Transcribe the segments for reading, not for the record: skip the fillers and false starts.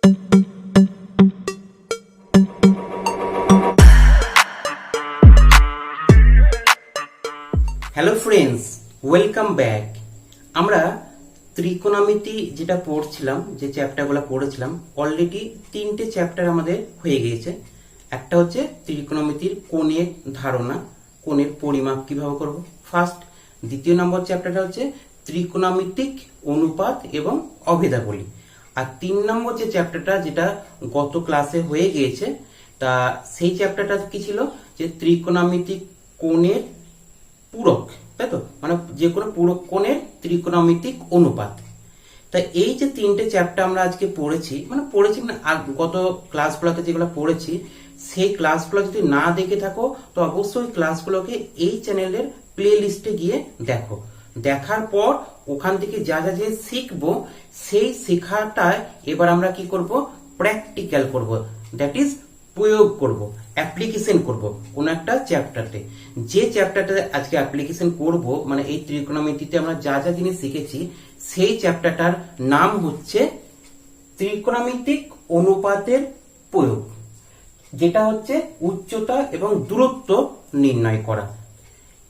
Hello friends, welcome back. আমরা ত্রিকোণমিতি যেটা পড়ছিলাম, যে চ্যাপ্টারগুলো পড়েছিলাম, অলরেডি 3টে চ্যাপ্টার আমাদের হয়ে গিয়েছে। একটা হচ্ছে ত্রিকোণমিতির কোণের ধারণা, কোণের পরিমাপ কিভাবে করব, ফার্স্ট। দ্বিতীয় নম্বর চ্যাপ্টারটা হচ্ছে ত্রিকোণমিতিক অনুপাত এবং অভেদাবলী। আর 3 নম্বর যে চ্যাপ্টারটা, যেটা গত ক্লাসে হয়ে গিয়েছে, তা সেই চ্যাপ্টারটা কি ছিল, যে ত্রিকোণমিতিক কোণের পূরক, তাই তো, মানে যে কোনো পূরক কোণের ত্রিকোণমিতিক অনুপাত। তাই এই যে 3টে চ্যাপ্টার আমরা আজকে পড়েছি, গত ক্লাসগুলোতে যেগুলো পড়েছি, সেই ক্লাসগুলো যদি না দেখে থাকো তো অবশ্যই ক্লাসগুলোকে এই চ্যানেলের প্লে লিস্টে গিয়ে দেখো। দেখার পর ওখান থেকে যা যা যে শিখবো, সেই শেখাটায় এবার আমরা কি করব, প্র্যাকটিক্যাল করব, দ্যাট ইজ প্রয়োগ করব, অ্যাপ্লিকেশন করব কোন একটা চ্যাপ্টারে। যে চ্যাপ্টারটা আজকে অ্যাপ্লিকেশন করব, মানে এই ত্রিকোণমিতিতে আমরা যা যা জিনিস শিখেছি, সেই চ্যাপ্টারটার নাম হচ্ছে ত্রিকোণমিতিক অনুপাতের প্রয়োগ, যেটা হচ্ছে উচ্চতা এবং দূরত্ব নির্ণয় করা।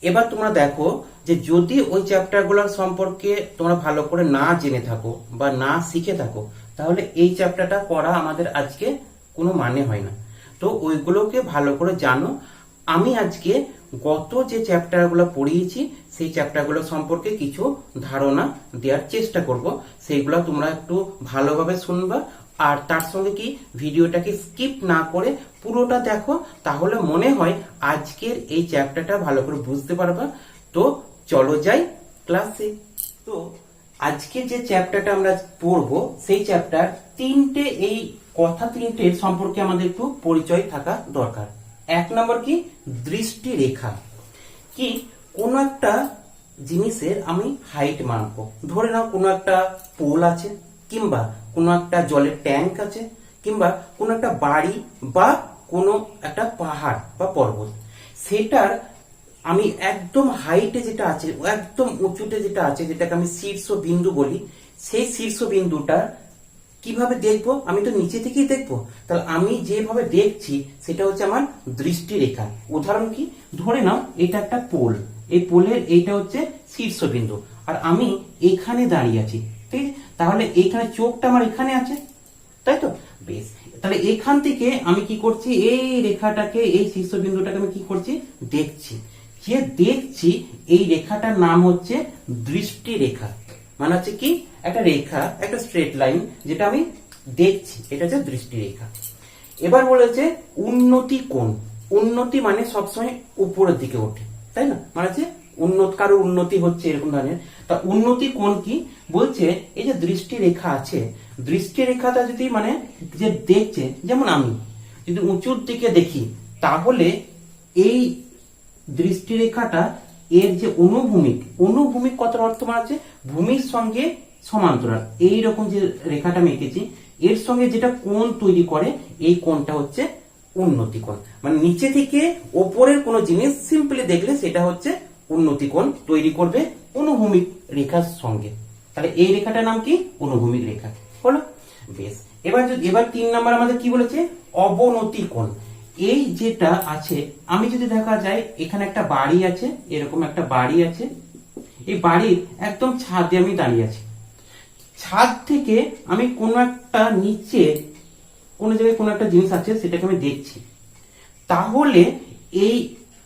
এবার তোমরা দেখো যে যদি ওই চ্যাপ্টারগুলোর সম্পর্কে তোমরা ভালো করে না জেনে থাকো বা না শিখে থাকো, তাহলে এই চ্যাপ্টারটা করা আমাদের আজকে কোনো মানে হয় না। তো ওইগুলোকে ভালো করে জানো। আমি আজকে গত যে চ্যাপ্টারগুলো পড়িয়েছি, সেই চ্যাপ্টারগুলো সম্পর্কে কিছু ধারণা দেওয়ার চেষ্টা করব। সেইগুলো তোমরা একটু ভালোভাবে শুনবা, আর তার সঙ্গে কি ভিডিওটাকে স্কিপ না করে পুরোটা দেখো, তাহলে মনে হয় আজকের এই চ্যাপ্টারটা ভালো করে বুঝতে পারবা। তো চলো যাই ক্লাসে। তো আজকে যে চ্যাপ্টারটা আমরা পড়বো, সেই চ্যাপ্টার এই কথা তিনটের সম্পর্কে আমাদের একটু পরিচয় থাকা দরকার। 1 নম্বর কি, দৃষ্টি রেখা। কি, কোন একটা জিনিসের আমি হাইট মাপবো। ধরে নাও কোনো একটা পোল আছে, কিংবা কোনো একটা জলের ট্যাঙ্ক আছে, কিংবা কোনো একটা বাড়ি বা কোনো একটা পাহাড় বা পর্বত, সেটার আমি একদম হাইটে যেটা আছে, একদম উঁচুতে যেটা আছে, যেটাকে আমি শীর্ষ বিন্দু বলি, সেই শীর্ষ বিন্দুটা কিভাবে দেখবো? আমি তো নিচে থেকেই দেখবো। তাহলে আমি যেভাবে দেখছি সেটা হচ্ছে আমার দৃষ্টি রেখা। উদাহরণ কি, ধরে নাও এটা একটা পোল, এই পোলের এইটা হচ্ছে শীর্ষবিন্দু, আর আমি এখানে দাঁড়িয়ে আছি, ঠিক আছে? তাহলে এইখানে চোখটা আমার এখানে আছে, তাই তো? বেশ, তাহলে এখান থেকে আমি কি করছি, এই রেখাটাকে, এই শীর্ষবিন্দুটাকে আমি কি করছি, দেখছি। যে দেখছি, এই রেখাটার নাম হচ্ছে দৃষ্টি রেখা। মানে হচ্ছে কি, একটা রেখা, একটা স্ট্রেট লাইন, যেটা আমি দেখছি, এটা হচ্ছে দৃষ্টি রেখা। এবার বলেছে উন্নতি কোণ। উন্নতি মানে সবসময় উপরের দিকে ওঠে, তাই না? মানে হচ্ছে কারো উন্নতি হচ্ছে, এরকম ধরনের। তা উন্নতি কোণ কি বলছে, এই যে দৃষ্টি রেখা আছে, দৃষ্টি রেখাটা যদি মানে যে দেখছে, যেমন আমি যদি উঁচুর দিকে দেখি, তাহলে এই দৃষ্টি রেখাটা এর যে অনুভূমিক কথার অর্থ মানে হচ্ছে ভূমির সঙ্গে সমান্তরাল। এইরকম যে রেখাটা আমি এঁকেছি, এর সঙ্গে যেটা কোণ তৈরি করে, এই কোণটা হচ্ছে উন্নতি কোণ। মানে নিচে থেকে ওপরের কোনো জিনিস সিম্পলি দেখলে সেটা হচ্ছে উন্নতি কোণ তৈরি করবে অনুভূমিক রেখার সঙ্গে। তাহলে এই রেখাটার নাম কি, অনুভূমিক রেখা হলো। বেশ, এবার 3 নম্বর আমাদের কি বলেছে, অবনতি কোণ। এই যেটা আছে, আমি যদি দেখা যায় এখানে একটা বাড়ি আছে, এরকম একটা বাড়ি আছে, এই বাড়ির একদম ছাদে আমি দাঁড়িয়ে আছি। ছাদ থেকে আমি কোনো একটা নিচে কোনো জায়গায় কোনো একটা জিনিস আছে, সেটাকে আমি দেখছি। তাহলে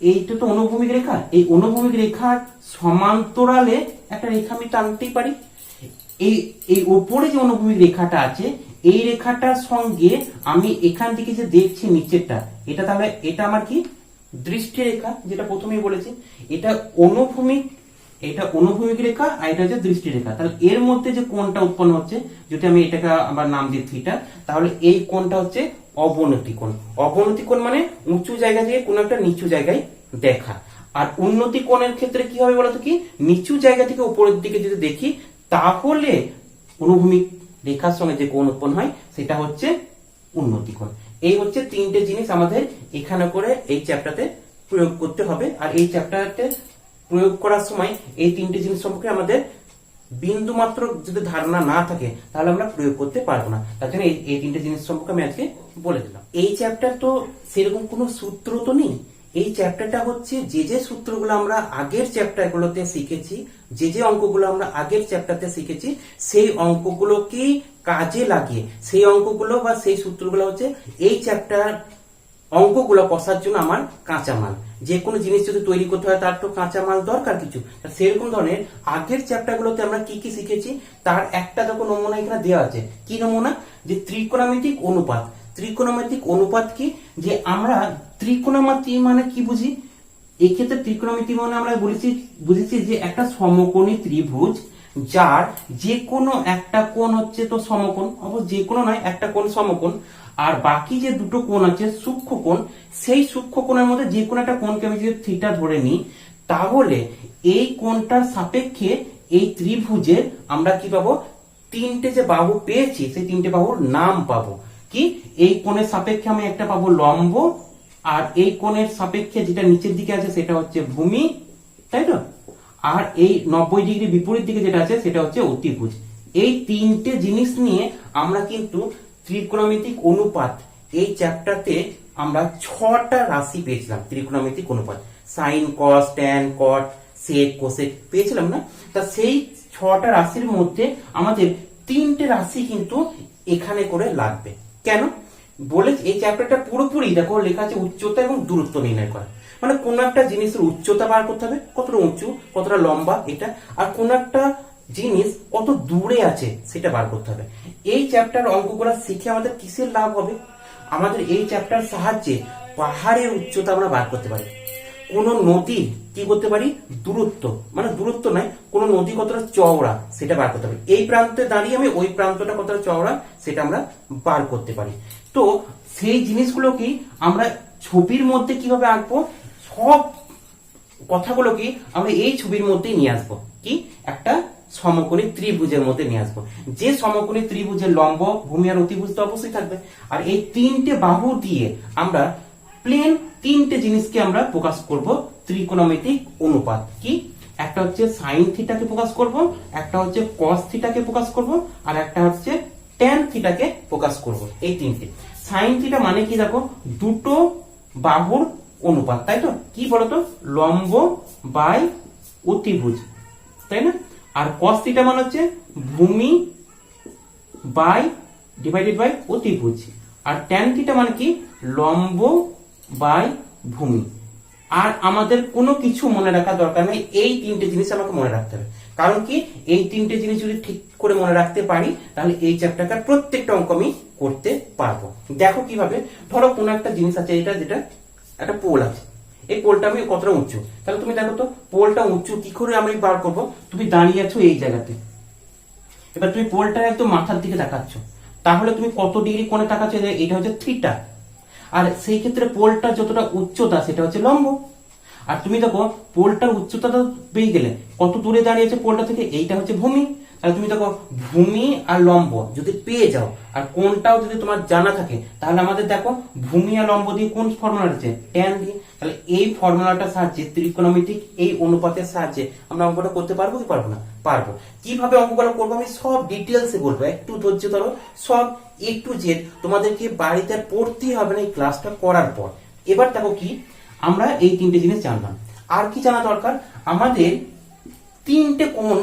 এইটা তো অনুভূমিক রেখা, এই অনুভূমিক রেখার সমান্তরালে একটা রেখা আমি টানতেই পারি। এই উপরে যে অনুভূমিক রেখাটা আছে, এই রেখাটার সঙ্গে আমি এখান থেকে যে দেখছি নিচেরটা, এটা তাহলে এটা আমার কি, দৃষ্টি রেখা, যেটা প্রথমেই বলেছি। এটা অনুভূমিক রেখা, আর এটা হচ্ছে দৃষ্টি রেখা। তাহলে এর মধ্যে যে কোণটা উৎপন্ন হচ্ছে, যদি আমি এটাকে আবার নাম দিই থিটা, তাহলে এই কোণটা হচ্ছে অবনতি কোণ। অবনতি কোণ মানে উঁচু জায়গা থেকে কোনো একটা নিচু জায়গায় দেখা। আর উন্নতি কোণের ক্ষেত্রে কি হবে বলতো, কি নিচু জায়গা থেকে উপরের দিকে যদি দেখি, তাহলে অনুভূমিক রেখার সঙ্গে যে কোণ উৎপন্ন হয়, সেটা হচ্ছে উন্নতি কোণ। এই হচ্ছে 3টে জিনিস আমাদের এখানে করে এই চ্যাপ্টারে প্রয়োগ করতে হবে। আর এই চ্যাপ্টারতে প্রয়োগ করার সময় এই 3টে জিনিস সম্পর্কে আমাদের বিন্দু মাত্র যদি ধারণা না থাকে তাহলে আমরা প্রয়োগ করতে পারবো না। তার জন্য এই তিনটে জিনিস সম্পর্কে আমি আজকে বলে দিলাম। এই চ্যাপ্টার তো সেরকম কোনো সূত্র তো নেই। এই চ্যাপ্টারটা হচ্ছে যে সূত্রগুলো আমরা আগের চ্যাপ্টারগুলোতে শিখেছি, যে অঙ্কগুলো আমরা আগের চ্যাপ্টারতে শিখেছি, সেই অঙ্কগুলোকেই কাজে লাগিয়ে সেই অঙ্কগুলো বা সেই সূত্রগুলো হচ্ছে এই চ্যাপ্টার অঙ্কগুলো কষার জন্য আমার কাঁচামাল। যে কোনো জিনিস যদি তৈরি করতে হয় তার তো কাঁচামাল দরকার কিছু। সেরকম ধরনের আগের চ্যাপ্টারগুলোতে আমরা কি কি শিখেছি তার একটা দেখো নমুনা এখানে দেওয়া আছে। কি নমুনা? যে ত্রিকোণমিতিক অনুপাত। ত্রিকোণমিতিক অনুপাত কি? যে আমরা ত্রিকোণমিতি মানে কি বুঝি? এই ক্ষেত্রে ত্রিকোণমিতি মানে আমরা বুঝেছি যে একটা সমকোণী ত্রিভুজ যার যে কোনো একটা কোণ হচ্ছে তো সমকোণ, অবশ্য যে কোনো নয়, একটা কোণ সমকোণ, আর বাকি যে দুটো কোণ আছে সূক্ষ্ম কোণ, সেই সূক্ষ্ম কোণের মধ্যে যে কোনো একটা কোণকে আমি যদি থিটা ধরে নিই, তাহলে এই কোণটার সাপেক্ষে এই ত্রিভুজের আমরা কি পাবো? তিনটে যে বাহু পেয়েছি সেই তিনটে বাহুর নাম পাবো। কি? এই কোণের সাপেক্ষে আমি একটা পাবো লম্ব, আর এই কোণের সাপেক্ষে যেটা নিচের দিকে আছে সেটা হচ্ছে ভূমি, তাই তো? আর এই 90 ডিগ্রি বিপরীত দিকে যেটা আছে সেটা হচ্ছে অতিভুজ। এই তিনটে জিনিস নিয়ে আমরা কিন্তু ত্রিকোণমিতিক অনুপাত এই চ্যাপ্টারতে আমরা 6টা রাশি পেয়েছিলাম। ত্রিকোণমিতিক অনুপাত সাইন, কস, ট্যান, কট, সেক, কোসেক পেয়েছিলাম না? তা সেই 6টা রাশির মধ্যে আমাদের 3টে রাশি কিন্তু এখানে করে লাগবে। কেন বলে? এই চ্যাপ্টারটা পুরোপুরি দেখো লেখা আছে উচ্চতা এবং দূরত্ব নির্ণয় করা। মানে কোন একটা জিনিসের উচ্চতা বার করতে হবে, কতটা উঁচু কতটা লম্বা এটা, আর কোন একটা জিনিস কত দূরে আছে সেটা বার করতে হবে। এই চ্যাপ্টার অঙ্কগুলো শিখে আমাদের কিসের লাভ হবে? আমাদের এই চ্যাপ্টার সাহায্যে পাহাড়ের উচ্চতা আমরা বার করতে পারি। কোন নদীর কি করতে পারি? দূরত্ব, মানে দূরত্ব নয়, কোন নদী কতটা চওড়া সেটা বার করতে পারি। এই প্রান্তে দাঁড়িয়ে আমি ওই প্রান্তটা কতটা চওড়া সেটা আমরা বার করতে পারি। তো সেই জিনিসগুলো কি আমরা ছবির মধ্যে কিভাবে আঁকবো? সব কথাগুলো কি আমরা এই ছবির মধ্যেই নিয়ে আসবো। কি? একটা সমকোণী ত্রিভুজের মধ্যে নিয়ে আসবো। যে সমকোণী ত্রিভুজের লম্ব, ভূমি আর অতিভুজ তো অবশ্যই থাকবে। আর এই তিনটে বাহু দিয়ে আমরা প্লেন তিনটে জিনিসকে আমরা প্রকাশ করব ত্রিকোণমিতিক অনুপাত। কি? একটা হচ্ছে সাইন থিটাকে প্রকাশ করব, একটা হচ্ছে কস থিটাকে প্রকাশ করব, আর একটা হচ্ছে ট্যান থিটাকে প্রকাশ করব। এই তিনটে। সাইন থিটা মানে কি দেখো? দুটো বাহুর অনুপাত, তাই তো? কি বলতো? লম্ব বাই অতিভুজ, তাই না? আর কস থিটা মানে হচ্ছে ভূমি বাই ডিভাইডেড বাই অতিভুজ। আর ট্যান থিটা মানে কি? লম্ব বাই ভূমি। আর আমাদের কোনো কিছু মনে রাখার দরকার নেই, এই তিনটে জিনিস আমাকে মনে রাখতে হবে। কারণ কি? এই তিনটে জিনিস যদি ঠিক করে মনে রাখতে পারি তাহলে এই চ্যাপ্টারটার প্রত্যেকটা অঙ্ক আমি করতে পারবো। দেখো কিভাবে। ধরো কোনো একটা জিনিস আছে, এটা যেটা একটা পোল আছে, এই পোলটা আমি কতটা উঁচু, তাহলে তুমি দেখো তো পোলটা উঁচু কি করে আমি বার করবো? তুমি দাঁড়িয়ে আছো এই জায়গাতে, এবার তুমি পোলটা একদম মাথার দিকে দেখাচ্ছ, তাহলে তুমি কত ডিগ্রি কোণে তাকাচ্ছ? এটা হচ্ছে থিটা। আর সেই ক্ষেত্রে পোলটা যতটা উচ্চতা সেটা হচ্ছে লম্ব। আর তুমি দেখো পোলটার উচ্চতাটা পেয়ে গেলে কত দূরে দাঁড়িয়েছে পোলটা থেকে, এইটা হচ্ছে ভূমি। তাহলে তুমি দেখো ভূমি আর লম্ব যদি পেয়ে যাও আর কোনটাও যদি তোমার জানা থাকে, তাহলে আমাদের দেখো ভূমি আর লম্ব দিয়ে কোন ফর্মুলা আছে? ট্যান দিয়ে। তাহলে এই ফর্মুলাটার সাহায্যে ত্রিকোণমিতিক এই অনুপাতের সাহায্যে আমরা অঙ্কটা করতে পারবো কি পারবো না? পারবো। কিভাবে অঙ্কগুলো করবো আমি সব ডিটেলসে বলবো, একটু ধৈর্য ধরো। সব এ টু জেড তোমাদেরকে বাড়িতে পড়তেই হবে না এই ক্লাসটা করার পর। এবার দেখো কি আমরা এই তিনটে জিনিস জানলাম। আর কি জানা দরকার? আমাদের তিনটে কোণ,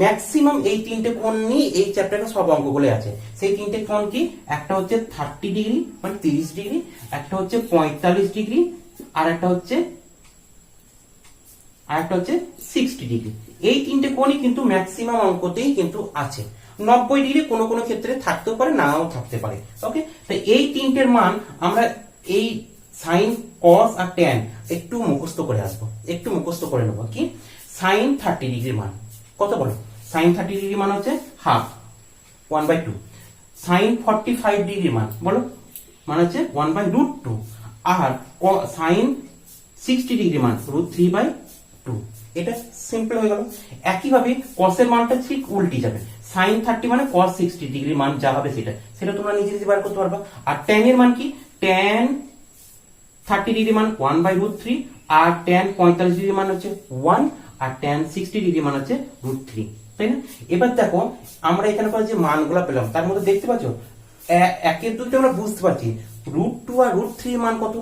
ম্যাক্সিমাম এই তিনটে কোণ নিয়ে এই চ্যাপ্টারে সব অঙ্কগুলো আছে। সেই তিনটে কোণ কি? একটা হচ্ছে 30 ডিগ্রি মানে 30 ডিগ্রি, একটা হচ্ছে 45 ডিগ্রি, আর একটা হচ্ছে 60 ডিগ্রি। এই তিনটে কোণই কিন্তু ম্যাক্সিমাম অঙ্কতেই কিন্তু আছে। 90 ডিগ্রি কোনো কোনো ক্ষেত্রে থাকতেও পারে, নাও থাকতে পারে। ওকে, তো এই তিনটের মান আমরা এই সাইন, কস আর ট্যান একটু মুখস্থ করে আসবো, একটু মুখস্থ করে নেবো। কি? সাইন 30 ডিগ্রির মান কত বলো? সাইন 30 ডিগ্রি মান হচ্ছে হাফ, 1/2। সাইন 45 ডিগ্রি মান বলো, মানে হচ্ছে 1/√2। আর সাইন 60 ডিগ্রি মান √3/2। এটা সিম্পল হয়ে গেল। একইভাবে কসের মানটা ঠিক উল্টি যাবে। সাইন 30 মানে কস 60 ডিগ্রি মান যা হবে সেটা তোমরা নিজে নিজে বার করতে পারবা। আর ট্যান এর মান কি? ট্যান 30 ডিগ্রি মান 1/√3, আর ট্যান 45 ডিগ্রি মান হচ্ছে 1, আর ট্যান 60 ডিগ্রি মান হচ্ছে √3। তাই না? এবার দেখো আমরা এখানে করে যে মানগুলো পেলাম তার মধ্যে দেখতে পাচ্ছ একের দুটো আমরা বুঝতে পারছি, √2 আর √3 এর মান কত,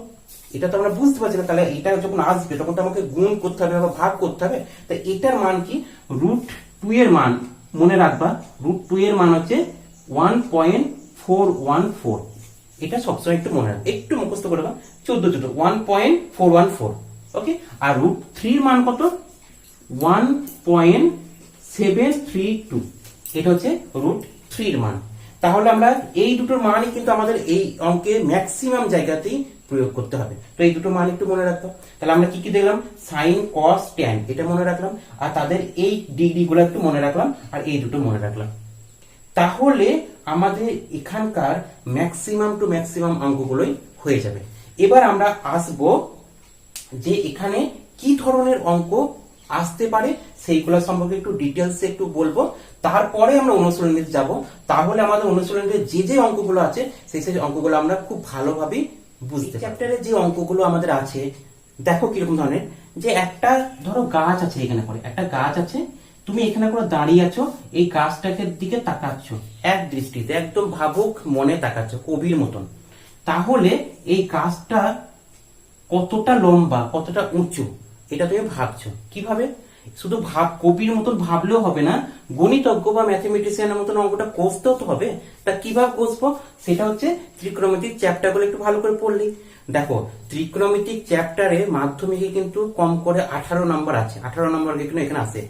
এটা তো আমরা বুঝতে পারছি না। তাহলে এটা যখন আসবে তখন তো আমাকে গুণ করতে হবে বা ভাগ করতে হবে। তাই এটার মান কি, √2 এর মান মনে রাখবা, √2 এর মান হচ্ছে 1.414। এটা সবসময় একটু মনে রাখবে, একটু মুখস্থ করে দাও, 14 1.414। ওকে, আর √3 এর মান কত, 1.732। এটা হচ্ছে √3 এর মান। তাহলে আমরা এই দুটোর মানই কিন্তু আমাদের এই অঙ্কে ম্যাক্সিমাম জায়গাতেই প্রয়োগ করতে হবে। তো এই দুটো মান একটু মনে রাখতে। তাহলে আমরা কি কি দেখলাম, সাইন কস ট্যান এটা মনে রাখলাম, আর তাদের এই ডিগ্রি গুলো একটু মনে রাখলাম, আর এই দুটো মনে রাখলাম। তাহলে আমাদের এখানকার ম্যাক্সিমাম টু ম্যাক্সিমাম অঙ্কগুলোই হয়ে যাবে। এবার আমরা আসব যে এখানে কি ধরনের অঙ্ক আসতে পারে সেইগুলো সম্পর্কে একটু ডিটেলসে একটু বলবো, তারপরে আমরা অনুশীলনীতে যাব। তাহলে আমাদের অনুশীলনীতে যে যে অঙ্কগুলো আছে সেই সেই অঙ্কগুলো আমরা খুব ভালোভাবে বুঝতে। চ্যাপ্টারে যে অঙ্কগুলো আমাদের আছে দেখো কিরকম ধরনের, যে একটা ধরো গাছ আছে, এখানে করে একটা গাছ আছে, তুমি এখানে করে দাঁড়িয়ে আছো, এই গাছটাকে দিকে তাকাচ্ছ এক দৃষ্টিতে, একদম ভাবুক মনে তাকাচ্ছ কবির মতন। তাহলে এই গাছটা কতটা লম্বা কতটা উঁচু এটা তুমি ভাবছো কিভাবে, শুধু কবির মতন ভাবলেও হবে না, গণিতজ্ঞ বা ম্যাথমেটিশিয়ানের মতন অঙ্কটা কষতেও তো হবে। তা কিভাবে কষবো, সেটা হচ্ছে ত্রিকোণমিতিক চ্যাপ্টারগুলো একটু ভালো করে পড়লি। দেখো ত্রিকোণমিতিক চ্যাপ্টারে মাধ্যমিকে কিন্তু কম করে 18 নম্বর আছে, 18 নম্বর কিন্তু এখানে আছে।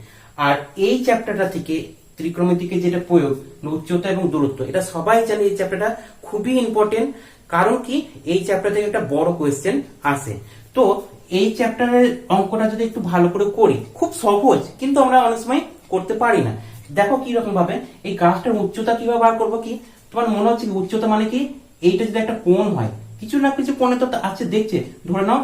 আর এই চ্যাপ্টারটা থেকে ত্রিকোণমিতিকে যেটা প্রয়োগ, উচ্চতা এবং দূরত্ব, এটা সবাই জানে এই চ্যাপ্টারটা খুবই ইম্পর্টেন্ট। কারণ কি, এই চ্যাপ্টার থেকে একটা বড় কোয়েশ্চেন আসে। তো এই চ্যাপ্টারের অঙ্কটা যদি একটু ভালো করে করি, খুব সহজ, কিন্তু আমরা অনেক সময় করতে পারি না। দেখো কি রকম ভাবে এই গাছটার উচ্চতা কিভাবে বার করবো, কি তোমার মনে হচ্ছে উচ্চতা মানে কি, এইটা যদি একটা কোণ হয়, কিছু না কিছু কোণে তো আছে দেখছে, ধরে নাও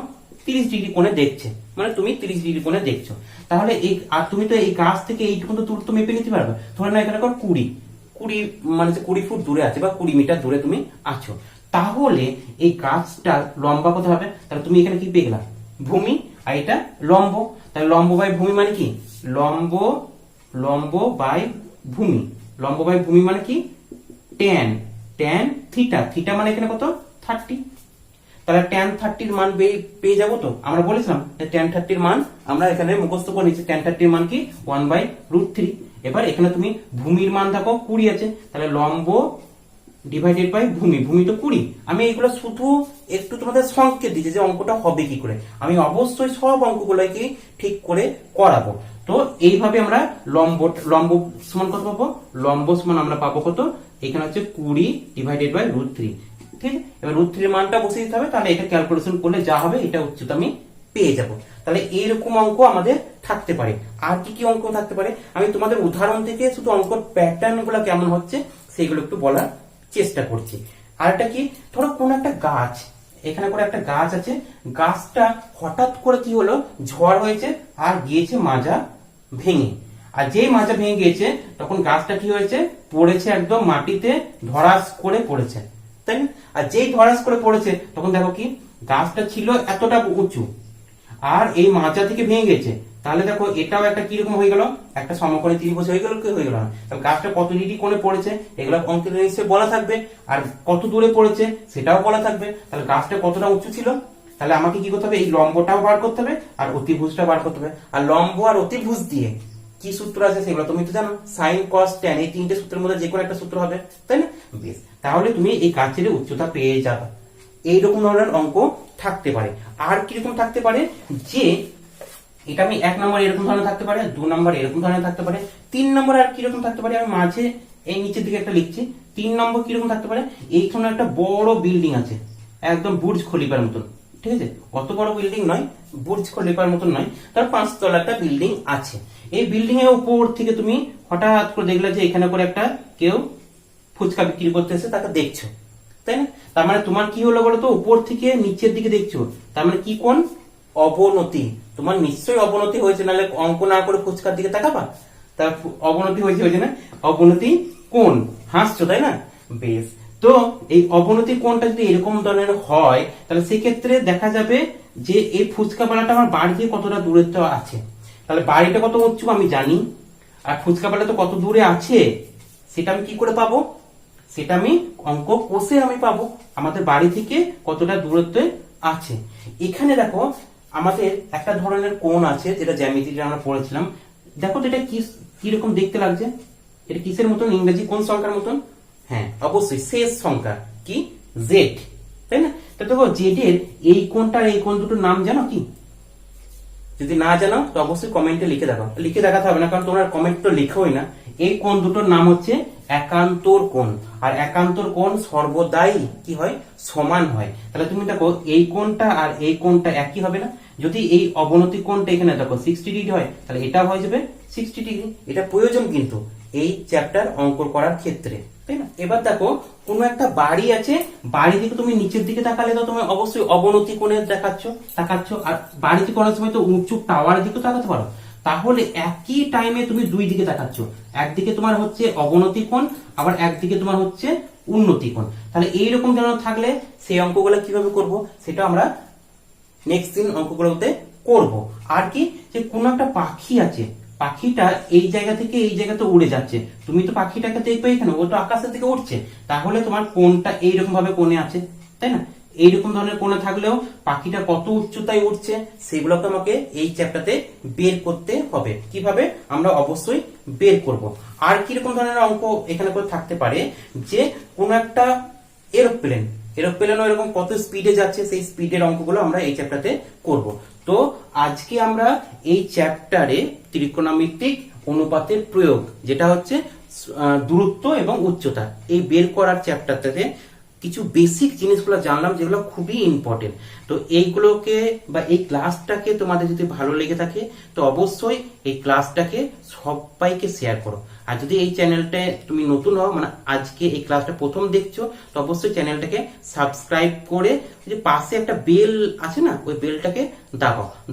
30 ডিগ্রি কোণে দেখছে, মানে তুমি 30 ডিগ্রি কোণে দেখছো। তাহলে এই আর তুমি তো এই গাছ থেকে এইটুকু তো দূরত্ব মেপে নিতে পারবে। ধরে নাও এখানে 20 মানে 20 ফুট দূরে আছে বা 20 মিটার দূরে তুমি আছো। তাহলে এই গাছটা লম্বা কত হবে, তাহলে তুমি এখানে কি পেয়ে গেলা, ভূমি, আর এটা লম্ব। তাহলে লম্ব বাই ভূমি মানে কি, লম্ব বাই ভূমি, লম্ব বাই ভূমি মানে কি, ট্যান থিটা মানে এখানে কত, 30। তাহলে ট্যান 30 মান পেয়ে যাবো। তো আমরা বলেছিলাম ট্যান 30 মান আমরা এখানে মুখস্থ করে নিচ্ছি, ট্যান 30 মান কি 1/√3। এবার এখানে তুমি ভূমির মান দেখো 20 আছে, তাহলে লম্ব ডিভাইডেড বাই ভূমি তো 20। আমি এইগুলো শুধু একটু তোমাদের সংকেত দিচ্ছি যে অঙ্কটা হবে কি করে, আমি অবশ্যই সব অঙ্কগুলোকে ঠিক করে করাবো। তো এইভাবে আমরা লম্ব সমান কত পাবো, লম্ব সমান আমরা পাবো কত, এখানে হচ্ছে 20 ডিভাইডেড বাই √3। ঠিক আছে, এবার √3 এর মানটা বসিয়ে দিতে হবে, তাহলে এটা ক্যালকুলেশন করলে যা হবে এটা উচ্চতা আমি পেয়ে যাব। তাহলে এইরকম অঙ্ক আমাদের থাকতে পারে। আর কি কি অঙ্ক থাকতে পারে, আমি তোমাদের উদাহরণ থেকে শুধু অঙ্কর প্যাটার্ন গুলো কেমন হচ্ছে সেগুলো একটু বলার চেষ্টা করছি। আর একটা কি, ধরো কোন একটা গাছ, এখানে করে একটা গাছ আছে, গাছটা হঠাৎ করে কি হলো, ঝড় হয়েছে আর গিয়েছে মাজা ভেঙে। আর যেই মাজা ভেঙে গিয়েছে তখন গাছটা কি হয়েছে, পড়েছে একদম মাটিতে, ধরাস করে পড়েছে, তাই না? আর যেই ধরাস করে পড়েছে তখন দেখো কি, গাছটা ছিল এতটা উঁচু আর এই মাজা থেকে ভেঙে গেছে। তাহলে দেখো এটাও একটা কিরকম হয়ে গেল, একটা সমকোণী ত্রিভুজ হয়ে গেল, কি হয়ে গেল না? তাহলে গাছটা কত ডিগ্রি কোণে পড়েছে এগুলো অঙ্কের নিশ্চয়ই বলা থাকবে, আর কত দূরে পড়েছে সেটাও বলা থাকবে। তাহলে গাছটা কতটা উঁচু ছিল, তাহলে আমাকে কি করতে হবে, এই লম্বটাও বার করতে হবে আর অতিভুজটা বার করতে হবে। আর লম্ব আর অতিভুজ দিয়ে কি সূত্র আছে সেগুলো তুমি তো জানো, সাইন কস ট্যান, এই তিনটে সূত্রের মধ্যে যে কোনো একটা সূত্র হবে, তাই না? বেশ, তাহলে তুমি এই গাছের উচ্চতা পেয়ে যাবে। এইরকম ধরনের অঙ্ক থাকতে পারে। আর কিরকম থাকতে পারে, যে এটা আমি 1 নম্বর এরকম ধরনের থাকতে পারে, 2 নম্বর এরকম ধরনের থাকতে পারে, 3 নম্বর আর কিরকম থাকতে পারে, আমি মাঝে এই নিচের দিকে একটা লিখছি। 3 নম্বর কিরকম থাকতে পারে, এইখানে একটা বড় বিল্ডিং আছে, একদম বুর্জ খলিফার মতন, ঠিক আছে, অত বড় বিল্ডিং নয়, বুর্জ খলিফার মতন নয়, তার 5 তলা একটা বিল্ডিং আছে। এই বিল্ডিং এর উপর থেকে তুমি হঠাৎ করে দেখলে যে এখানে করে একটা কেউ ফুচকা বিক্রি করতে এসে তাকে দেখছো, তাই না? তার মানে তোমার কি হলো বলো তো, উপর থেকে নিচের দিকে দেখছো, তার মানে কি কোণ, অবনতি। তোমার নিশ্চয়ই অবনতি হয়েছে, নাহলে অঙ্ক না করে ফুচকার দিকে তাকাবা, তার অবনতি হয়েছে না, অবনতি কোণ, হাসছো তাই না? বেশ, তো এই অবনতি কোণটা যদি এরকম ধরনের হয় তাহলে সেক্ষেত্রে দেখা যাবে যে এই ফুচকা বালাটা আমার বাড়ি থেকে কতটা দূরত্ব আছে। তাহলে বাড়িটা কত উঁচু আমি জানি, আর ফুচকা পালা তো কত দূরে আছে সেটা আমি কি করে পাবো? সেটা আমি অঙ্ক কষে আমি পাবো আমাদের বাড়ি থেকে কতটা দূরত্বে আছে। এখানে দেখো আমাদের একটা ধরনের কোণ আছে, যেটা জ্যামিতিটা আমরা পড়েছিলাম। দেখো তো এটা কিরকম দেখতে লাগছে? এটা কিসের মতন? ইংরেজি কোন সংখ্যার মতন? হ্যাঁ, অবশ্যই শেষ সংখ্যা কি, জেড, তাই না? তো দেখো জেড এর এই কোণটা আর এই কোণ দুটোর নাম জানো কি? যদি না জানো তো অবশ্যই কমেন্টে লিখে দেখাও। লিখে দেখাতে হবে না, কারণ তোমরা কমেন্ট তো লিখোই না। এই কোণ দুটোর নাম হচ্ছে একান্তর কোণ। আর একান্তর কোণ সর্বদাই কি হয়? সমান হয়। তাহলে তুমি দেখো এই কোণটা আর এই কোণটা একই হবে না? যদি এই অবনতি কোণটা এখানে দেখো 60 ডিগ্রি হয়, তাহলে এটা হয়ে যাবে 60 ডিগ্রি। এটা প্রয়োজন কিন্তু এই চ্যাপ্টার অঙ্ক করার ক্ষেত্রে, তাই না? এবার দেখো কোনো একটা বাড়ি আছে, বাড়ি থেকে তুমি নিচের দিকে তাকালে তো তুমি অবশ্যই অবনতি কোণে তাকাচ্ছ। আর বাড়ি থেকে অনেক সময় তো উঁচু টাওয়ারের দিকে তাকাতে পারো। তাহলে একই টাইমে তুমি দুই দিকে তাকাচ্ছ, একদিকে তোমার হচ্ছে অবনতি কোণ, আবার একদিকে তোমার হচ্ছে উন্নতি কোণ। তাহলে এইরকম যেন থাকলে সেই অঙ্কগুলো কিভাবে করব সেটা আমরা নেক্সট দিন অঙ্কগুলোতে করব। আর কি, যে কোন একটা পাখি আছে, পাখিটা এই জায়গা থেকে এই জায়গাতে উড়ে যাচ্ছে, তুমি তো পাখিটাকে দেখবে এখানে, ও তো আকাশের দিকে উঠছে। তাহলে তোমার কোণটা এইরকম ভাবে কোণে আছে, তাই না? এইরকম ধরনের কোণে থাকলেও পাখিটা কত উচ্চতায় উঠছে সেগুলোকে আমাকে এই চ্যাপ্টারতে বের করতে হবে। কিভাবে? আমরা অবশ্যই বের করব। আর কিরকম ধরনের অঙ্ক এখানে করে থাকতে পারে, যে কোন একটা এরোপ্লেনও এরকম কত স্পিডে যাচ্ছে, সেই স্পিডের অঙ্কগুলো আমরা এই চ্যাপ্টারে করব। তো আজকে আমরা এই চ্যাপ্টারে ত্রিকোণমিতিক অনুপাতের প্রয়োগ, যেটা হচ্ছে দূরত্ব এবং উচ্চতা, এই বের করার চ্যাপ্টারটাতে কিছু বেসিক জিনিসগুলো জানলাম, যেগুলো খুবই ইম্পর্টেন্ট। তো এইগুলোকে বা এই ক্লাসটাকে তোমাদের যদি ভালো লেগে থাকে তো অবশ্যই এই ক্লাসটাকে সবাইকে শেয়ার করো। আর যদি এই চ্যানেলটা তুমি নতুন হও, মানে আজকে এই ক্লাসটা প্রথম দেখছো, তো অবশ্যই চ্যানেলটাকে সাবস্ক্রাইব করে যে পাশে একটা বেল আছে না, ওই বেলটাকে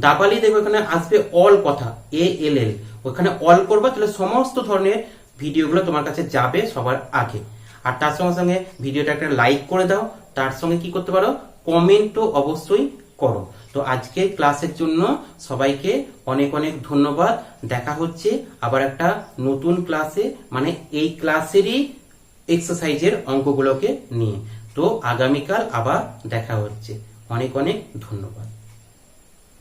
দাবালেই দেখবে ওখানে আসবে অল কথা, ALL, ওখানে অল করবা, তাহলে সমস্ত ধরনের ভিডিওগুলো তোমার কাছে যাবে সবার আগে। আর তার সঙ্গে সঙ্গে ভিডিওটা একটা লাইক করে দাও, তার সঙ্গে কি করতে পারো, কমেন্টও অবশ্যই করো। তো আজকের ক্লাসের জন্য সবাইকে অনেক অনেক ধন্যবাদ। দেখা হচ্ছে আবার একটা নতুন ক্লাসে, মানে এই ক্লাসেরই এক্সারসাইজের অঙ্কগুলোকে নিয়ে। তো আগামীকাল আবার দেখা হচ্ছে। অনেক অনেক ধন্যবাদ।